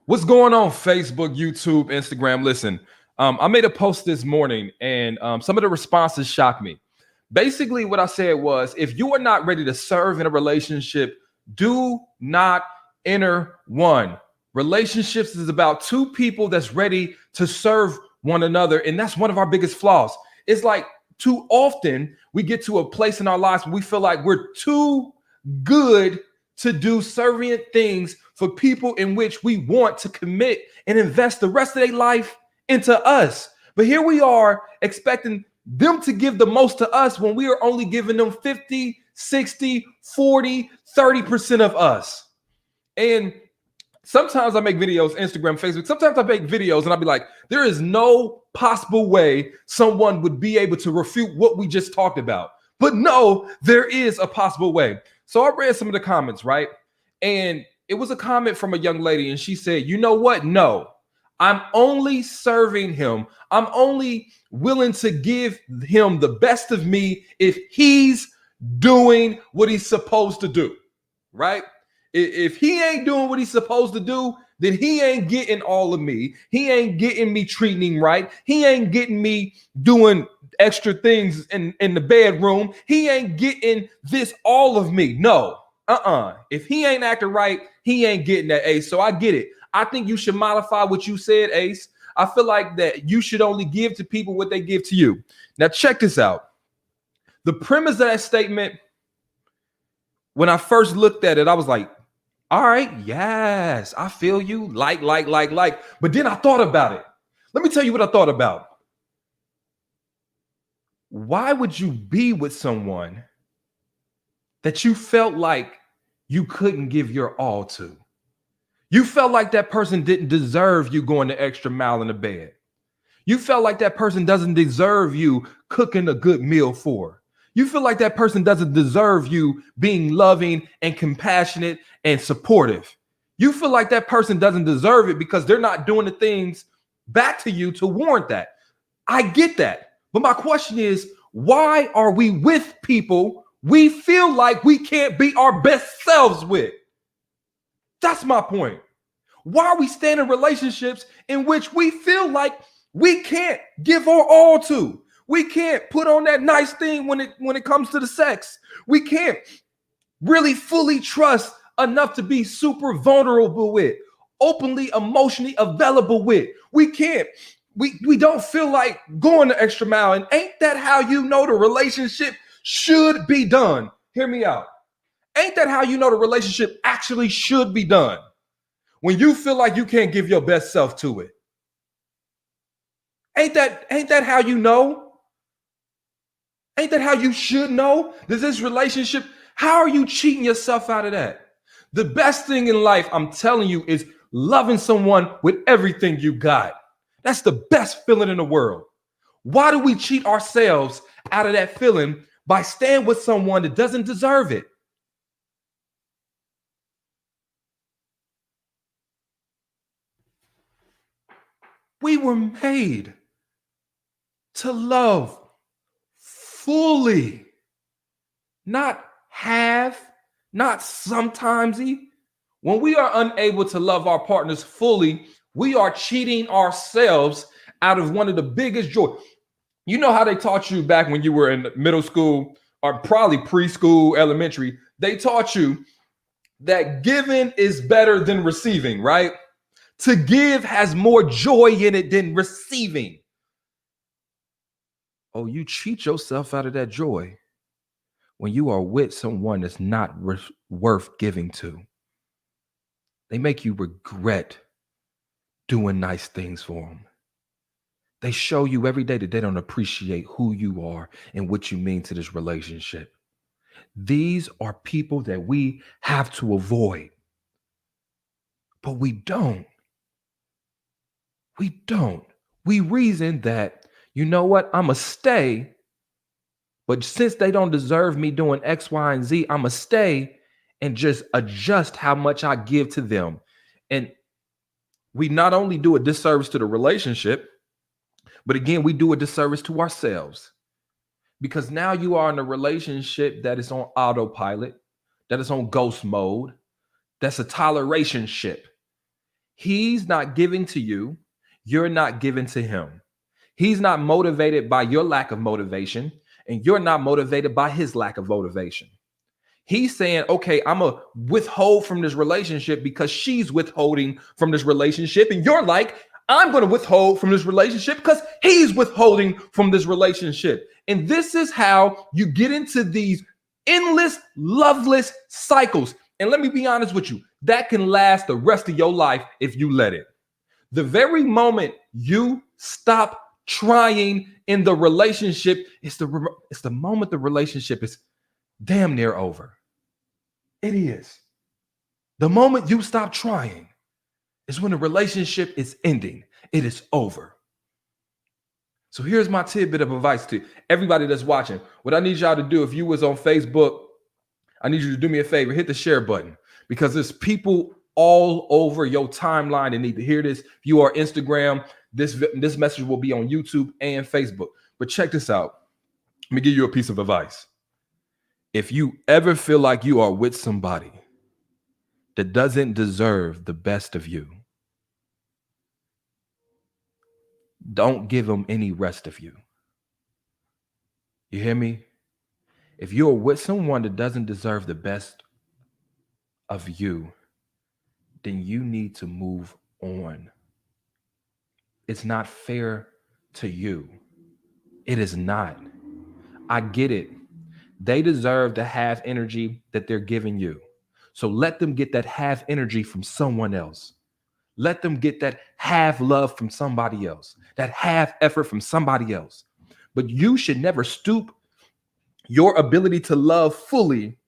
What's going on, Facebook, YouTube, Instagram? Listen, I made a post this morning and some of the responses shocked me. Basically, what I said was if you are not ready to serve in a relationship, do not enter one. Relationships is about two people that's ready to serve one another. And that's one of our biggest flaws. It's like too often we get to a place in our lives where we feel like we're too good to do certain things for people in which we want to commit and invest the rest of their life into us. But here we are expecting them to give the most to us when we are only giving them 50, 60, 40, 30% of us. And sometimes I make videos, Instagram, Facebook. Sometimes I make videos and I'll be like, there is no possible way someone would be able to refute what we just talked about. But no, there is a possible way. So I read some of the comments, right? And it was a comment from a young lady, and she said, you know what? No, I'm only serving him. I'm only willing to give him the best of me if he's doing what he's supposed to do, right? If he ain't doing what he's supposed to do, then he ain't getting all of me. He ain't getting me treating him right. He ain't getting me doing extra things in the bedroom. He ain't getting this all of me. No, If he ain't acting right, he ain't getting that, Ace. So I get it. I think you should modify what you said, Ace. I feel like that you should only give to people what they give to you. Now, check this out. The premise of that statement, when I first looked at it, I was like, all right, yes, I feel you. Like. But then I thought about it. Let me tell you what I thought about. Why would you be with someone that you felt like you couldn't give your all to? You felt like that person didn't deserve you going the extra mile in the bed. You felt like that person doesn't deserve you cooking a good meal for. You feel like that person doesn't deserve you being loving and compassionate and supportive. You feel like that person doesn't deserve it because they're not doing the things back to you to warrant that. I get that. But my question is, why are we with people we feel like we can't be our best selves with? That's my point. Why are we staying in relationships in which we feel like we can't give our all to? We can't put on that nice thing when it comes to the sex. We can't really fully trust enough to be super vulnerable with, openly emotionally available with. We can't. We don't feel like going the extra mile. And ain't that how you know the relationship should be done? Hear me out. Ain't that how you know the relationship actually should be done? When you feel like you can't give your best self to it. Ain't that how you know? Ain't that how you should know? Does this relationship, how are you cheating yourself out of that? The best thing in life, I'm telling you, is loving someone with everything you got. That's the best feeling in the world. Why do we cheat ourselves out of that feeling by staying with someone that doesn't deserve it? We were made to love fully, not half, not sometimesy. When we are unable to love our partners fully, we are cheating ourselves out of one of the biggest joy. You know how they taught you back when you were in middle school or probably preschool, elementary, they taught you that giving is better than receiving, right? To give has more joy in it than receiving. Oh, you cheat yourself out of that joy when you are with someone that's not worth giving to. They make you regret doing nice things for them. They show you every day that they don't appreciate who you are and what you mean to this relationship. These are people that we have to avoid, but we don't. We don't. We reason that, you know what, I'm going to stay, but since they don't deserve me doing X, Y, and Z, I'm going to stay and just adjust how much I give to them. And we not only do a disservice to the relationship, but again, we do a disservice to ourselves. Because now you are in a relationship that is on autopilot, that is on ghost mode, that's a toleration ship. He's not giving to you. You're not giving to him. He's not motivated by your lack of motivation, and you're not motivated by his lack of motivation. He's saying, okay, I'm going to withhold from this relationship because she's withholding from this relationship. And you're like, I'm going to withhold from this relationship because he's withholding from this relationship. And this is how you get into these endless, loveless cycles. And let me be honest with you, that can last the rest of your life if you let it. The very moment you stop trying in the relationship, it's the moment the relationship is damn near over. It is. The moment you stop trying is when the relationship is ending. It is over. So here's my tidbit of advice to everybody that's watching. What I need y'all to do, if you was on Facebook, I need you to do me a favor, hit the share button, because there's people all over your timeline that need to hear this. If you are Instagram, this message will be on YouTube and Facebook. But check this out. Let me give you a piece of advice. If you ever feel like you are with somebody that doesn't deserve the best of you, don't give them any rest of you. You hear me? If you're with someone that doesn't deserve the best of you, then you need to move on. It's not fair to you. It is not. I get it. They deserve the half energy that they're giving you. So let them get that half energy from someone else. Let them get that half love from somebody else, that half effort from somebody else. But you should never stoop your ability to love fully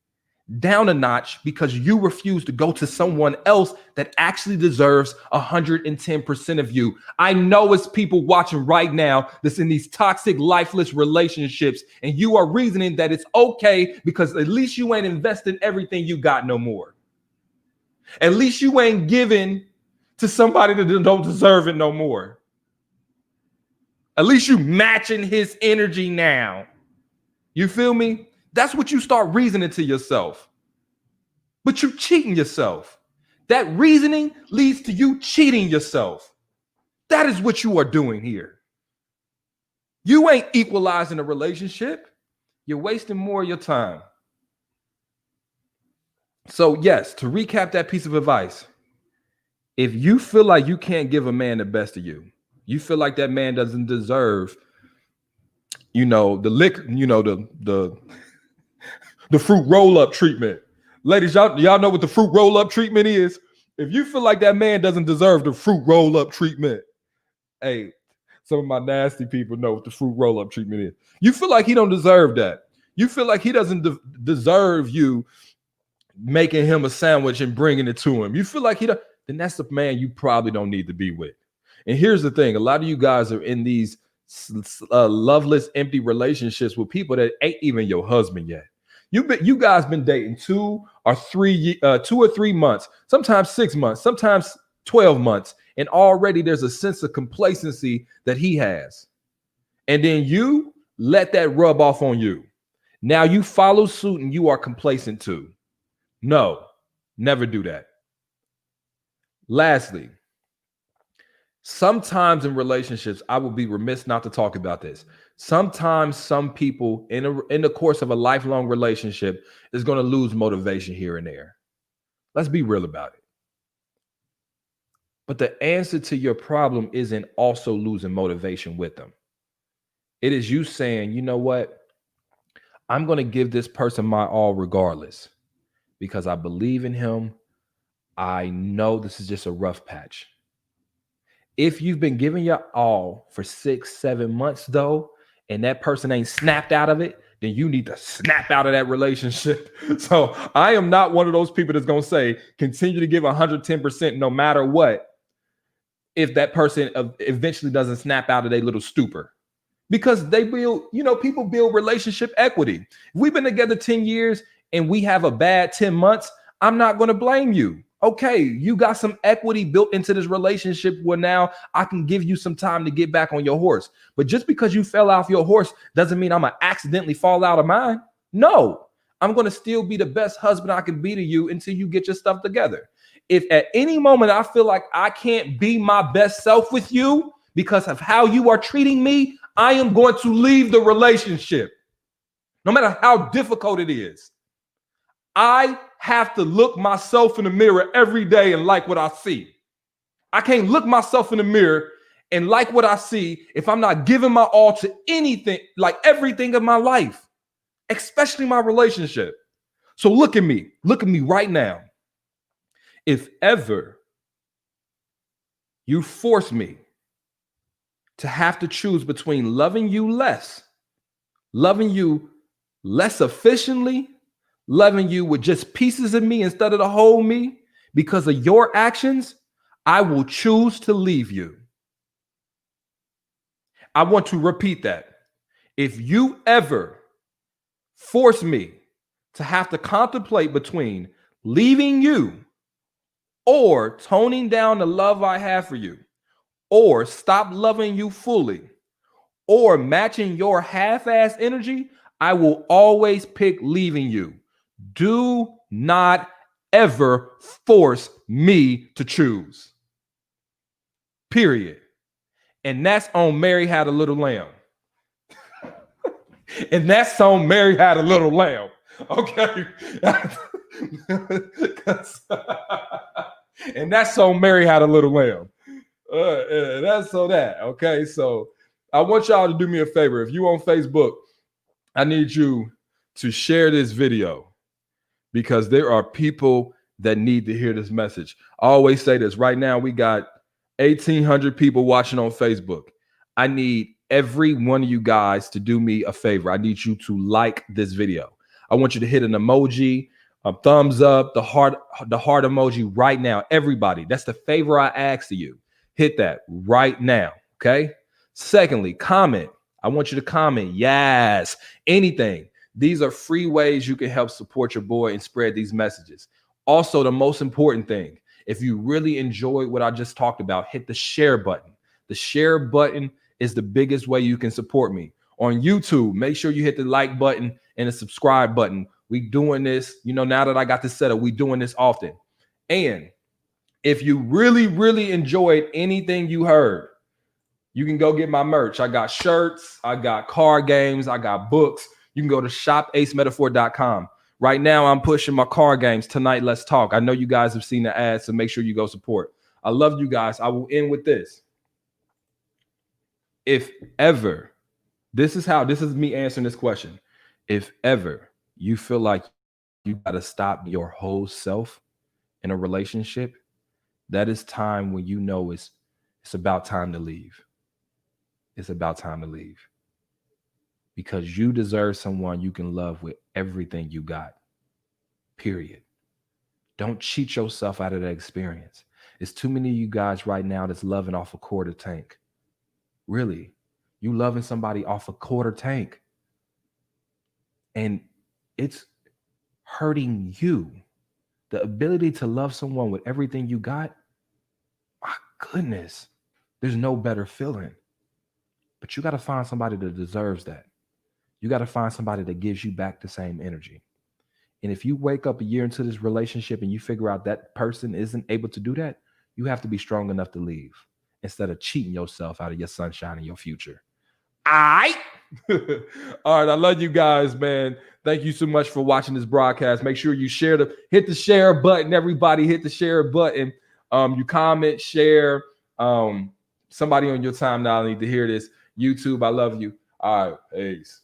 down a notch because you refuse to go to someone else that actually deserves 110% of you. I know it's people watching right now that's in these toxic, lifeless relationships, and you are reasoning that it's okay because at least you ain't invested everything you got no more. At least you ain't giving to somebody that don't deserve it no more. At least you matching his energy now. You feel me? That's what you start reasoning to yourself. But you're cheating yourself. That reasoning leads to you cheating yourself. That is what you are doing here. You ain't equalizing a relationship. You're wasting more of your time. So yes, to recap that piece of advice, if you feel like you can't give a man the best of you, you feel like that man doesn't deserve, the liquor, the fruit roll-up treatment. Ladies, y'all know what the fruit roll-up treatment is? If you feel like that man doesn't deserve the fruit roll-up treatment, hey, some of my nasty people know what the fruit roll-up treatment is. You feel like he don't deserve that. You feel like he doesn't deserve you making him a sandwich and bringing it to him. You feel like then that's the man you probably don't need to be with. And here's the thing. A lot of you guys are in these loveless, empty relationships with people that ain't even your husband yet. You guys been dating 2 or 3 months, sometimes 6 months, sometimes 12 months. And already there's a sense of complacency that he has. And then you let that rub off on you. Now you follow suit and you are complacent too. No, never do that. Lastly, sometimes in relationships, I would be remiss not to talk about this. Sometimes some people in the course of a lifelong relationship is going to lose motivation here and there. Let's be real about it. But the answer to your problem isn't also losing motivation with them. It is you saying, you know what? I'm going to give this person my all regardless because I believe in him. I know this is just a rough patch. If you've been giving your all for 6-7 months though, and that person ain't snapped out of it, then you need to snap out of that relationship. So I am not one of those people that's going to say, continue to give 110% no matter what, if that person eventually doesn't snap out of their little stupor. Because they build, people build relationship equity. If we've been together 10 years and we have a bad 10 months, I'm not going to blame you. Okay, you got some equity built into this relationship where now I can give you some time to get back on your horse. But just because you fell off your horse doesn't mean I'm going to accidentally fall out of mine. No, I'm going to still be the best husband I can be to you until you get your stuff together. If at any moment I feel like I can't be my best self with you because of how you are treating me, I am going to leave the relationship, no matter how difficult it is. I have to look myself in the mirror every day and like what I see. I can't look myself in the mirror and like what I see if I'm not giving my all to anything, like everything of my life, especially my relationship. So look at me right now. If ever you force me to have to choose between loving you less efficiently, loving you with just pieces of me instead of the whole me because of your actions, I will choose to leave you. I want to repeat that. If you ever force me to have to contemplate between leaving you or toning down the love I have for you, or stop loving you fully, or matching your half-ass energy, I will always pick leaving you. Do not ever force me to choose. Period. And that's on Mary Had a Little Lamb. And that's on Mary Had a Little Lamb. Okay. And that's on Mary Had a Little Lamb. That's so that. Okay. So I want y'all to do me a favor. If you on Facebook, I need you to share this video because there are people that need to hear this message. I always say this. Right now, we got 1,800 people watching on Facebook. I need every one of you guys to do me a favor. I need you to like this video. I want you to hit an emoji, a thumbs up, the heart emoji right now. Everybody, that's the favor I ask of you. Hit that right now, okay? Secondly, comment. I want you to comment, yes, anything. These are free ways you can help support your boy and spread these messages. Also, the most important thing, if you really enjoyed what I just talked about, hit the share button. The share button is the biggest way you can support me. On YouTube, make sure you hit the like button and the subscribe button. We doing this, now that I got this set up, we doing this often. And if you really, really enjoyed anything you heard, you can go get my merch. I got shirts, I got card games, I got books. You can go to shopacemetaphor.com. Right now, I'm pushing my card games. Tonight, let's talk. I know you guys have seen the ads, so make sure you go support. I love you guys. I will end with this. If ever, this is me answering this question. If ever you feel like you got to stop your whole self in a relationship, that is time when you know it's about time to leave. It's about time to leave. Because you deserve someone you can love with everything you got. Period. Don't cheat yourself out of that experience. It's too many of you guys right now that's loving off a quarter tank. Really. You loving somebody off a quarter tank. And it's hurting you. The ability to love someone with everything you got, my goodness, there's no better feeling. But you got to find somebody that deserves that. You got to find somebody that gives you back the same energy. And if you wake up a year into this relationship and you figure out that person isn't able to do that, you have to be strong enough to leave instead of cheating yourself out of your sunshine and your future. All right. All right. I love you guys, man. Thank you so much for watching this broadcast. Make sure you hit the share button. Everybody hit the share button. You comment, share. Somebody on your timeline need to hear this. YouTube, I love you. All right. Peace.